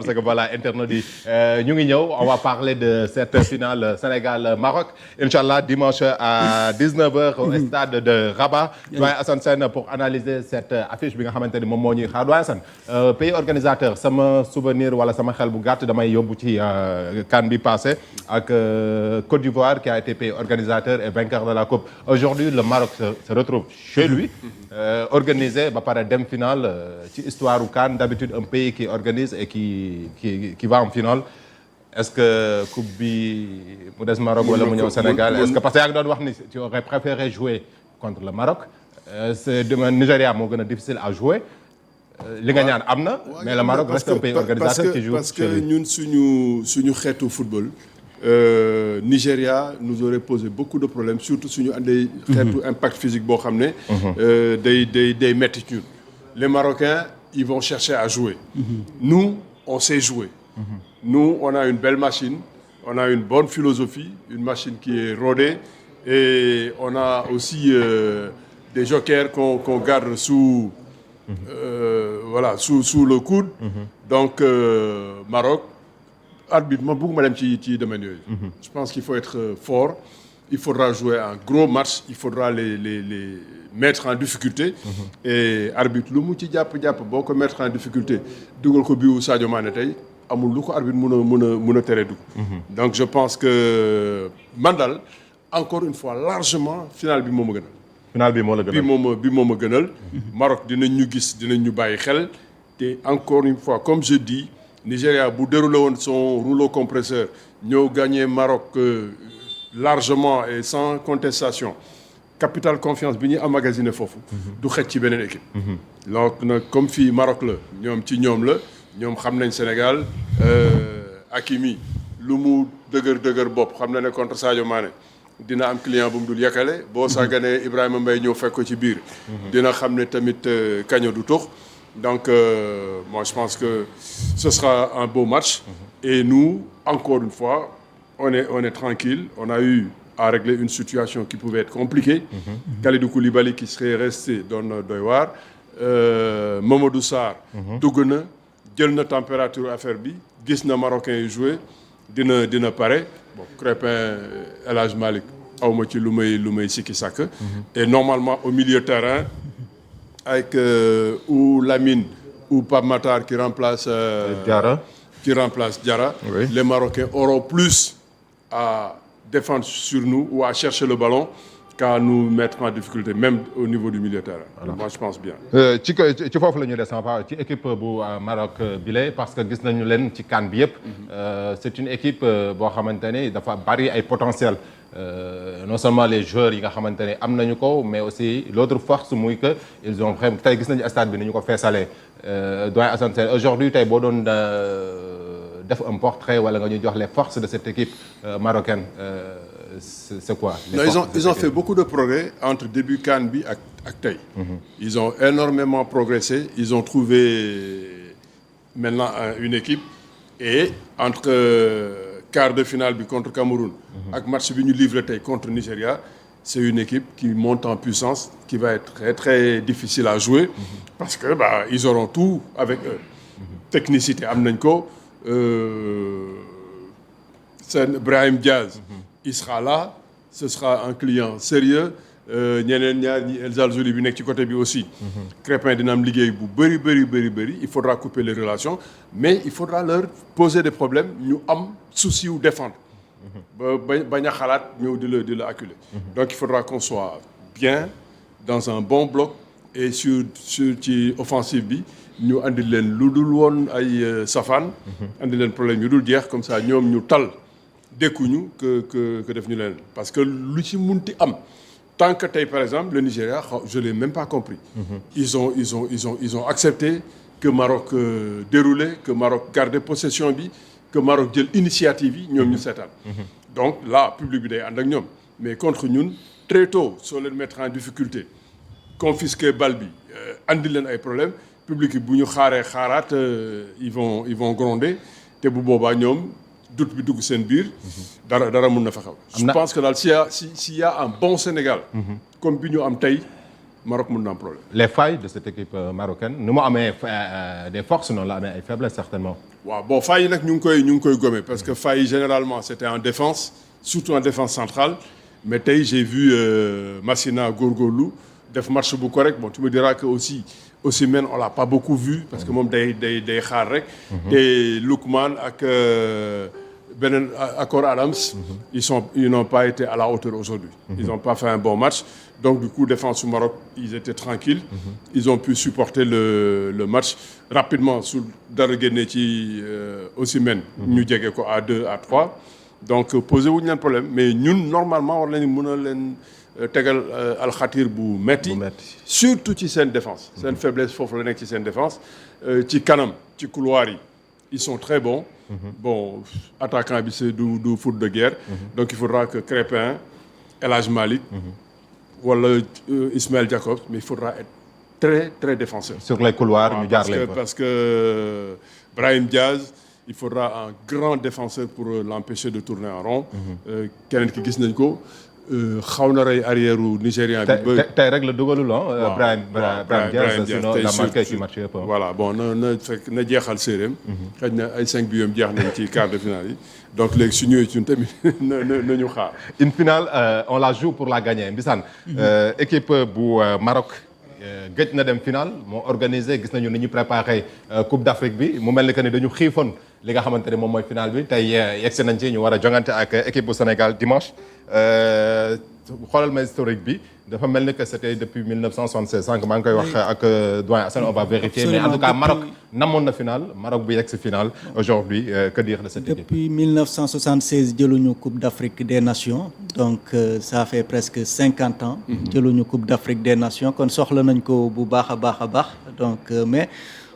Parce que voilà, internaute yi ñu ngi ñëw on va parler de cette finale Sénégal-Maroc Inch'Allah dimanche à 19h au stade de Rabat. Doyen Assane Sène pour analyser cette affiche bi nga xamante ni moom moo ñuy xaar Doyen Assane pays organisateur sama souvenir wala sama xel bu gàtt damay yóbbu ci CAN bi passé ak Côte d'Ivoire qui a été pays organisateur et vainqueur de la Coupe. Aujourd'hui le Maroc se retrouve chez lui organisé ba pare dem finale ci histoire u CAN d'habitude un pays qui organise et qui va en finale est-ce que coupe bi mu des Maroc wala mu ñëw Sénégal est-ce que parce que yaa ngi doon wax ni tu aurais préféré jouer contre le Maroc c'est Nigeria moo gën a difficile à jouer li nga ñaan am na mais le Maroc reste un pays organisateur qui joue parce que ñun suñu xeetu football Nigeria nous aurait posé beaucoup de problèmes surtout suñu andee xeetu impact physique boo xam ne day metti ñun les Marocains ils vont chercher à jouer nous on sait jouer nous on a une belle machine on a une bonne philosophie une machine qui est rodée et on a aussi des jokers qu'on garde sous le coude donc Maroc arbitre ma bëgguma dem ci domaine yooyu je pense qu'il faut être fort il faudra jouer un gros match il faudra les mettre en difficulté et arbitre lu mu ci jàpp boo ko mettre en difficulté dugal ko biwu Sadio Mané tey amul lu ko arbitre mun a tere dugg donc je pense que man daal encore une fois largement final bi moo ma gënal final bi moo la gënal bi moo ma gënal Maroc dinañ ñu gis dinañ ñu bàyyi xel te encore une fois comme je dis Nigeria bu déroulé woon son rouleau compresseur ñëw gagné Maroc largement et sans contestation capital confiance bi ñuy emmagasiné foofu du xëcc ci beneen équipe donc nag comme fii Maroc la ñoom ñoom xam nañ Sénégal Hakimi lu mu dëgër bopp xam na ne contre Sadio Mané dina am client bu mu dul yàkkale boo sàgganee Ibrahima Mbaye ñëw fekk ko ci biir dina xam ne tamit kaño du tux donc moi je pense que ce sera un beau match et nous encore une fois on est tranquille on a eu à régler une situation qui pouvait être compliquée Kalidou Koulibaly qui serait resté doon doy waar Mamadou Sarr dugg na jël na température affaire bi gis na Marocain yi jouer dina pare bon Crépin El Hadj Malick awma ci lu may sikki sàkk et normalement au milieu de terrain avec ou Lamine ou Pape Matar qui remplace Diarra oui. Les Marocains auront plus à défendre sur nous ou à chercher le ballon qu'à nous mettre en difficulté même au niveau du milieu de terrain. Voilà. Moi je pense bien. ci foofu la ñu des ci équipe bu Maroc bile parce que gis nañu leen ci CAN bi yëpp. c'est une équipe boo xamante ne dafa bari ay potentiel non seulement les joueurs yi nga xamante ne am nañu ko mais aussi l'autre force muy que ils ont vraiment tey gis nañu stade bi ni ñu ko feesalee doyen Assane Sène aujourd'hui tey boo doon def un portrait wala nga ñu jox les forces de cette équipe marocaine. C'est quoi ils ont fait beaucoup de progrès entre début CAN bi ak tey ils ont énormément progressé ils ont trouvé maintenant une équipe et entre quart de finale bi contre Cameroun ak match bi ñu livré tey contre Nigeria c'est une équipe qui monte en puissance qui va être très très difficile à jouer parce que ils auront tout avec eux technicité am nañ ko seen Brahim Diaz il sera là ce sera un client sérieux ñeneen ñaar ñi El Zalzouli bi nekk ci côté bi aussi Crépin dina am liggéey bu bëri il faudra couper les relations mais il faudra leur poser des problèmes ñu am souci wu défendre bañ a xalaat ñëw di la acculer donc il faudra qu'on soit bien dans un bon bloc et sur ci offensive bi ñu andi leen lu dul woon ay safaan andi leen problème yu dul jeex comme ça ñoom ñu tal dékkuñu que def ñu leen parce que lu ci munti am tant que tey par exemple le Nigeria je l'ai même pas compris ils ont accepté que Maroc déroulé que Maroc gardé possession bi que Maroc jël initiative yi ñoom ñu seetaan donc là public bi day ànd ak ñoom mais contre ñun très tôt soo leen mettre en difficulté confisquer bal bi andi leen ay problème public bi bu ñu xaaraat ils vont gronder te bu boobaa ñoom doute bi dugg seen biir dara mun na fa xaw je pense que daal s'il y a un bon Sénégal comme bi ñu am tey Maroc mun na am problème. Les failles de cette équipe marocaine nu mu amee des forces noonu la amee ay faiblesses certainement. waaw bon failles yi nag ñu ngi koy gommer parce que failles yi généralement c'était en défense surtout en défense centrale mais tey j'ai vu Massina góorgóorlu def match bu correct bon tu me diras que aussi Osimhen on l'a pas beaucoup vu parce que moom day xaar rek. te Lookman ak beneen Akor Adams. ils n'ont pas été à la hauteur aujourd'hui. Ils n'ont pas fait un bon match donc du coup défense du Maroc ils étaient tranquilles. Ils ont pu supporter le match rapidement su dara génne ci Osimhen. ñu jege ko à 2 à 3 donc posé wuñu leen problème mais ñun normalement war nañu mën a leen. tegal alxatir bu metti surtout ci seen défense seen faiblesse foofu la nekk ci seen défense ci kanam ci couloir yi ils sont très bons bon attaquant bi c'est du foot de guerre donc il faudra que Crépin El Hadj Malick wala Ismaël Jakobs mais il faudra être très très défenseur sur les couloirs ñu jaar leen parce que Brahim Diaz il faudra un grand défenseur pour l'empêcher de tourner en rond keneen ki gis nañ ko xaw na rey arrière u Nigérian bi. tey rek la dugalul ah. Brahim Diaz sinon la marqué ci match yëpp. voilà bon na jeexal séeréem. xëy na ay 5 bi jeex nañ ci quart de finale yi donc léegi su ñëwee ci ñun tamit na ñu xaar. une finale on la joue pour la gagner Mbissane. équipe bu Maroc. gëj na dem finale moo organisé gis nañu ni ñu préparé Coupe d'Afrique bi mu mel ni que ni dañu xiifoon li nga xamante ne moom mooy finale bi tey yegsi nañ ci ñu war a jongante ak équipe bu Sénégal dimanche xoolal ma historique bi dafa mel ni que c'était depuis 1976 sànq maa ngi koy wax ak doyen Assane on va vérifier mais en tout cas Maroc namoon na finale Maroc bu yegsi finale aujourd'hui que dire de cette équipe. Depuis 1976 jëluñu Coupe d'Afrique des Nations donc ça fait presque 50 ans. jëluñu Coupe d'Afrique des Nations kon soxla nañ ko bu baax a baax donc mais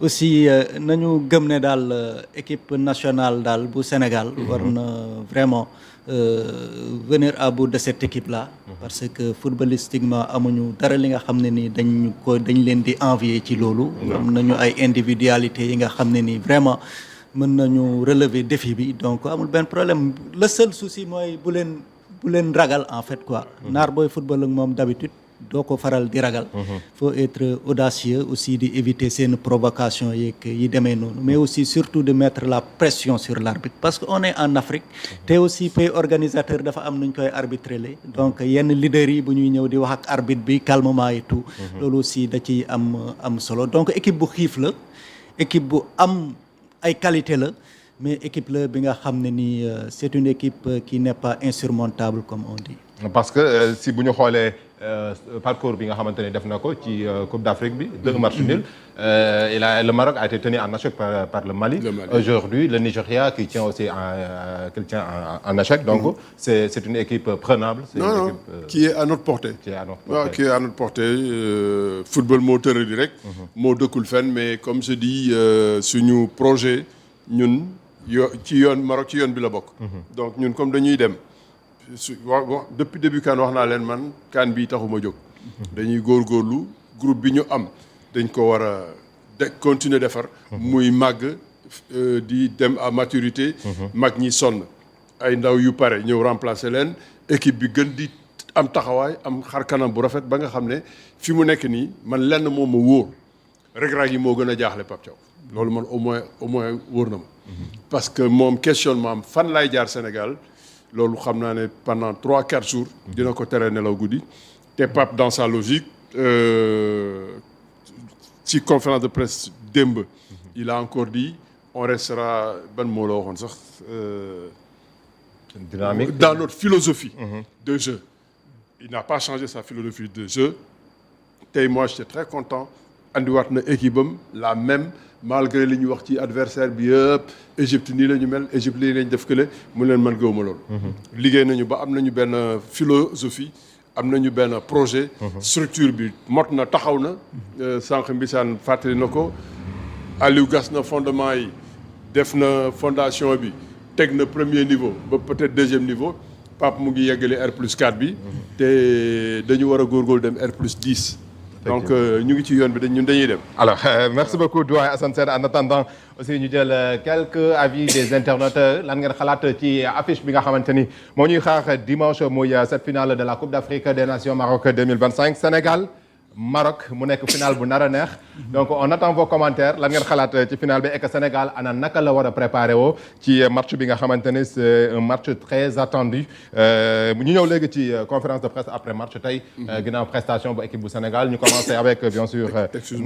aussi nañu gëm ne daal équipe nationale daal bu Sénégal war na vraiment venir à bout de cette équipe là parce que footballistiquement amuñu dara li nga xam ne ni dañ leen di envier ci loolu am nañu ay individualités yi nga xam ne ni vraiment mën nañu relever défi bi donc amul benn problème le seul souci mooy bu leen ragal en fait quoi naar booy football ak moom d'habitude doo ko faral di ragal. faut être audacieux aussi di éviter seen provocation yi demee noonu mais aussi surtout de mettre la pression sur l'arbitre parce que on est en Afrique te aussi pays organisateur dafa am nuñ koy arbitrer donc yenn leaders yi bu ñuy ñëw di wax ak arbitre bi calmement et tout loolu aussi da ciy am solo donc équipe bu xiif la équipe bu am ay qualité la mais équipe la bi nga xam ne ni c'est une équipe qui n'est pas insurmontable comme on dit. parce que si bu ñu xoolee parcours bi nga xamante ne def na ko ci Coupe d'Afrique bi 2 matchs nuls le Maroc a été tenu en échec par le Mali. Aujourd'hui le Nigeria qui tient aussi en échec donc c'est une équipe prenable. C'est une équipe qui est à notre portée. qui est à notre portée football moo tëradi rek. moo dëkkul fenn mais comme je dis suñu projet ñun ci yoon Maroc ci yoon bi la bokk. donc ñun comme dañuy dem. depuis début kan wax naa leen man kan bi taxuma jóg dañuy góorgóorlu groupe bi ñu am dañ ko war a continuer defar muy màgg di dem à maturité mag ñi sonn ay ndaw yu pare ñëw remplacer leen équipe bi gën di am taxawaay am xar kanam bu rafet ba nga xam ne fi mu nekk nii man lenn moom ma wóor reg-rag yi moo gën a jaaxle Pape Thiaw loolu man au moins wóor na ma parce que moom questionnement am fan laay jaar Sénégal loolu xam naa ne pendant 3-4 jours dina ko tere nelaw guddi te Pape dans sa logique ci conférence de presse démb il a encore dit on restera ban moo la waxoon sax dynamique dans notre philosophie de jeu il n'a pas changé sa philosophie de jeu tey moi j'étais très content andiwaat na équipe am la même malgré li ñu wax ci adversaire bi yëpp Égypte nii la ñu mel Égypte lii lañ def kële mu leen man gëwuma loolu liggéey nañu ba am nañu benn philosophie am nañu benn projet structure bi mot na taxaw na sànq Mbissane fàttali na ko Aliou gas na fondement yi def na fondation bi teg na premier niveau ba peut-être deuxième niveau Pape mu ngi yeggale R+4 bi te dañu war a góorgóorlu dem R+10 donc ñu ngi ci yoon bi ñun dañuy dem. alors merci beaucoup doyen Assane Sène en attendant aussi ñu jël quelques avis des internautes lan ngeen xalaat ci affiche bi nga xamante ni moo ñuy xaar dimanche muy cette finale de la Coupe d'Afrique des Nations Maroc 2025 Sénégal Maroc mu nekk final bu nar a neex donc on attend vos commentaires lan ngeen xalaat ci final bi et que Sénégal ana naka la war a préparer woo ci match bi nga xamante ne c'est un match très attendu ñu ñëw léegi ci conférence de presse après match tey ginnaaw prestation bu équipe bu Sénégal ñu commencer avec bien sûr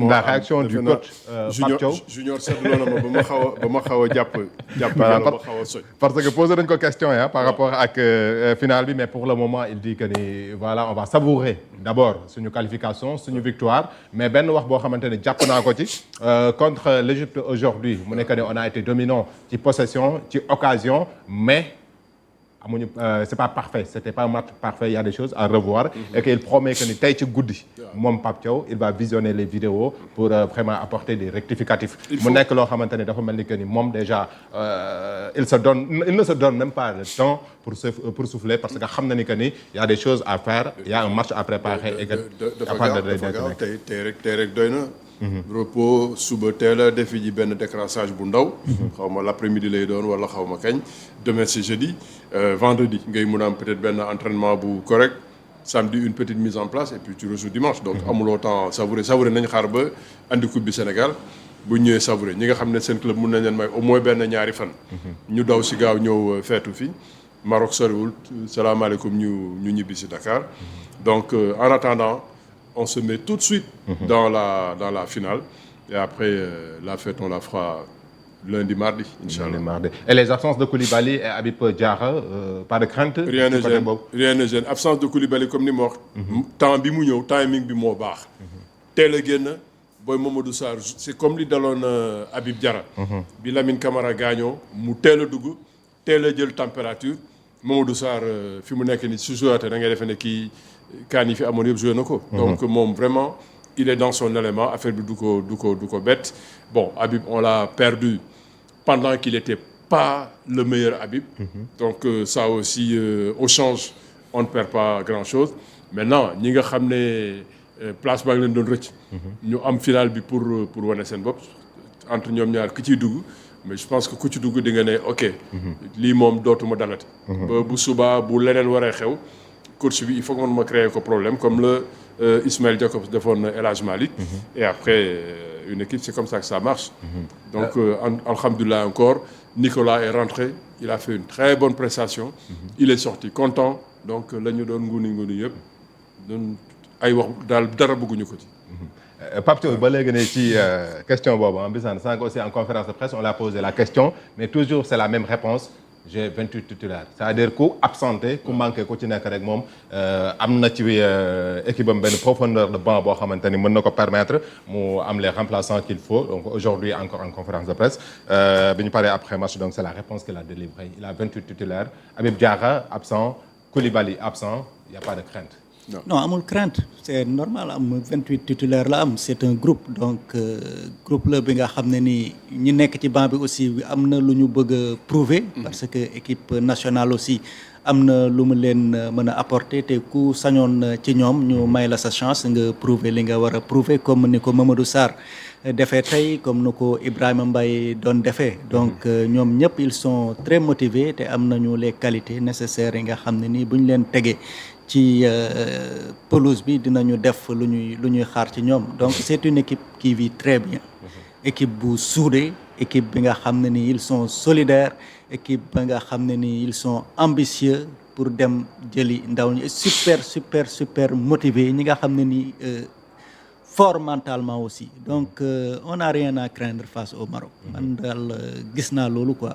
la réaction du coach Pape Thiaw Junior seetlu na ma ba ma xaw a jàpp ba xaw a soj parce que posé nañ ko question par rapport ak final bi mais pour le moment il dit que ni voilà on va savourer d'abord suñu qualification suñu victoire mais benn wax boo xamante ne jàpp naa ko ci contre l'Égypte aujourd'hui mu nekk ne on a été dominant ci possession ci occasion mais amuñu c'est pas parfait c'était pas un match parfait il y a des choses à revoir et qu'il promet que ni tey ci guddi moom Pape Thiaw il va visionner les vidéos pour vraiment apporter des rectificatifs mu nekk loo xamante ne dafa mel ni que ni moom déjà il ne se donne même pas le temps pour souffler parce que xam na ni que ni il y a des choses à faire il y a un match à préparer et que dafa gaaw tey rek doy na repos suba teel a defi ji benn décrassage bu ndaw xaw ma l'après-midi lay doon wala xaw ma kañ demain c'est jeudi vendredi ngay mun a am peut-être benn entraînement bu correct samedi une petite mise en place et puis tu rejoues dimanche donc amuloo temps savourer nañ xaar ba andi coupe bi Sénégal bu ñëwee savourer ñi nga xam ne seen club mun nañ leen may au moins benn ñaari fan ñu daw si gaaw ñëw feetu fi Maroc soriwul salaamaaleykum ñu ñibbi si Dakar donc en attendant on se met tout de suite dans la finale et après la fête on la fera lundi mardi inchallah. Et les absences de Koulibaly et Habib Diarra pas de crainte. rien ne gêne absence de Koulibaly comme ni ma wax. temps bi mu ñëw timing bi moo baax. teel a génn booy Mamadou Sarr c'est comme li daloon Habib Diarra. bi Lamine Camara gaañoo mu teel a dugg teel a jël température Mamadou Sarr fi mu nekk ni su joué da ngay defee ne kii. kaan yi fi amoon yëpp joué na ko. donc moom vraiment il est dans son élément affaire bi du ko bett bon Habib on l'a perdu pendant qu'il était pas le meilleur Habib. donc ça aussi au change on ne perd pas grand chose maintenant ñi nga xam ne place baa ngi leen doon rëcc. ñu am final bi pour wane seen bopp entre ñoom ñaar ki ciy dugg mais je pense que ku ci dugg di nga ne ok. lii moom dootuma dalati. ba bu subaa bu leneen waree xew. coach bi il faut que ma créer ko problème comme le Ismaël Jacobs defoon El Hadj Malick et après une équipe c'est comme ça que ça marche donc alhamdoulilah encore Nicolas est rentré il a fait une très bonne prestation il est sorti content donc la ñu doon nguni yëpp doon ay wax daal dara bëgguñu ko ci Pape Thiaw ba léegi ne ci question boobu Mbissane sànq aussi en conférence de presse on l'a posé la question mais toujours c'est la même réponse j'ai 28 titulaires c'est-à-dire ku absenté ku manqué ku ci nekk rek moom am na ci équipe am benn profondeur de banc boo xamante ni mën na ko permettre mu am les remplaçants qu'il faut donc aujourd'hui encore en conférence de presse bi ñu paree après match donc c'est la réponse qu'il a délivrée il a 28 titulaires Habib Diarra absent Koulibaly absent il y a pas de crainte. Non amul crainte c'est normal am 28 titulaires la am c'est un groupe donc groupe la bi nga xam ne ni ñi nekk ci banc bi aussi am na lu ñu bëgg a prouver parce que équipe nationale aussi am na lu mu leen mën a apporter te ku sañoon ci ñoom ñu may la sa chance nga prouver li nga war a prouver comme ni ko Mamadou Sarr defee tey comme ni ko Ibrahima Mbaye doon defee donc ñoom ñëpp ils sont très motivés te am nañu les qualités nécessaires yi nga xam ne nii bu ñu leen tegee ci pelouse bi dinañu def lu ñuy xaar ci ñoom donc c'est une équipe qui vit très bien équipe bu soudée équipe bi nga xam ne ni ils sont solidaires équipe bi nga xam ne ni ils sont ambitieux pour dem jëli ndaw ñi super motivés ñi nga xam ne ni fort mentalement aussi donc on n'a rien à craindre face au Maroc man daal gis naa loolu quoi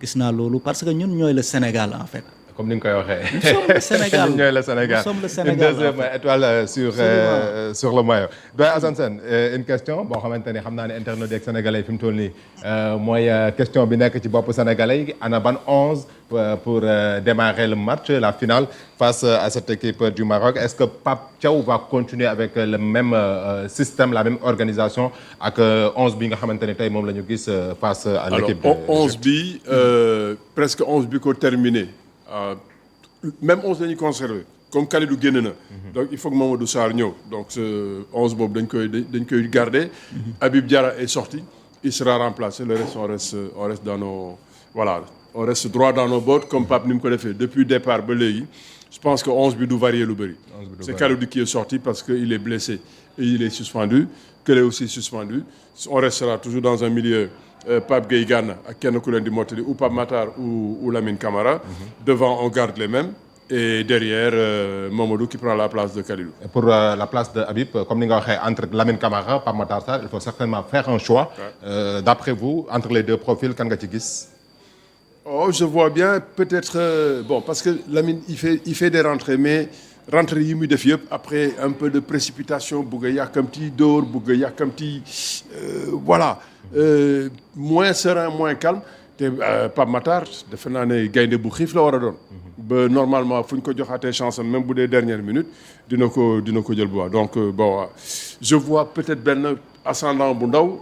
gis naa loolu parce que ñun ñooy le Sénégal en fait. Comme ni nga koy waxee. Nous sommes le Sénégal. Nous sommes le Sénégal. Une deuxième étoile sur le maillot. Doyen Assane Sène une question boo xamante ne xam naa ne internautes yeeg sénégalais fi mu toll nii mooy question bi nekk ci bopp sénégalais yi ana ban 11 pour démarrer le match la finale face à cette équipe du Maroc est-ce que Pape Thiaw va continuer avec le même système la même organisation ak 11 bi nga xamante ne tey moom la ñu gis face à l'équipe. Alors 11 bi presque 11 bi ko terminé. Même 11 la ñuy conservé comme Kalidou génn na. donc il faut que Mamadou Sarr ñëw donc 11 boobu dañ koy garder. Habib Diarra est sorti il sera remplacé. Le reste, on reste dans nos... Voilà, on reste droit dans nos bottes, comme Pape ni mu ko defee. Depuis le départ ba léegi, je pense que 11 bi du varié lu bëri. C'est Kalidou qui est sorti parce qu'il est blessé et il est suspendu. Kelé aussi suspendu. On restera toujours dans un milieu Pape Gueye Gana ak kenn ku leen di mottali ou Pape Matar ou Lamine Camara. Devant, on garde les mêmes. Et derrière, Mamadou qui prend la place de Kalidou. Et pour la place de Habib, comme ni nga waxee entre Lamine Camara Pape Matar Sarr, il faut certainement faire un choix. D'après vous, entre les deux profils, kan nga ci gis? Oh, je vois bien peut-être bon parce que Lamine il fait des rentrées mais rentrées yi muy def yëpp après un peu de précipitation bëgg a yàkkamti dóor bëgg a yàkkamti voilà moins serein moins calme te Pape Matar defe naa ne gaynde bu xiif la war a doon. Ba normalement fu ñu ko joxaatee chance am même bu dee dernière minute dina ko jël bu baax donc bon je vois peut-être benn ascendant bu ndaw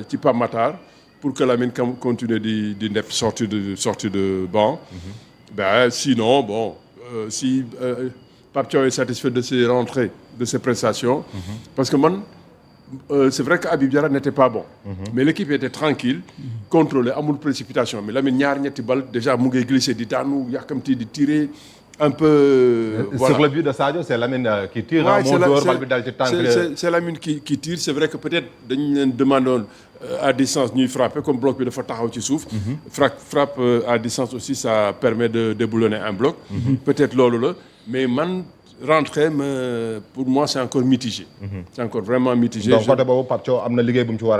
ci Pape Matar. Pour que Lamine continue di sortir de banc. Ben sinon bon si Pape Thiaw est satisfait de ses rentrées, de ses prestations. Parce que man c'est vrai que Habib Diarra n'était pas bon. Mais l'équipe était tranquille, contrôlée, amul précipitation. Mais Lamine ñaar ñetti bal déjà mu ngay glisser di daanu yàkkamti di tirer un peu. Voilà. Sur le but de Sadio, c'est Lamine qui tire. Ouais, c'est Lamine qui tire. C'est vrai que peut-être dañu leen demandoon à distance ñuy frapper comme bloc bi dafa taxaw ci suuf. Frappe à distance aussi ça permet de déboulonner un bloc. Peut-être loolu la mais man rentrée pour moi c'est encore mitigé. C'est encore vraiment mitigé. Donc côté boobu Pape Thiaw am na liggéey bu mu ci war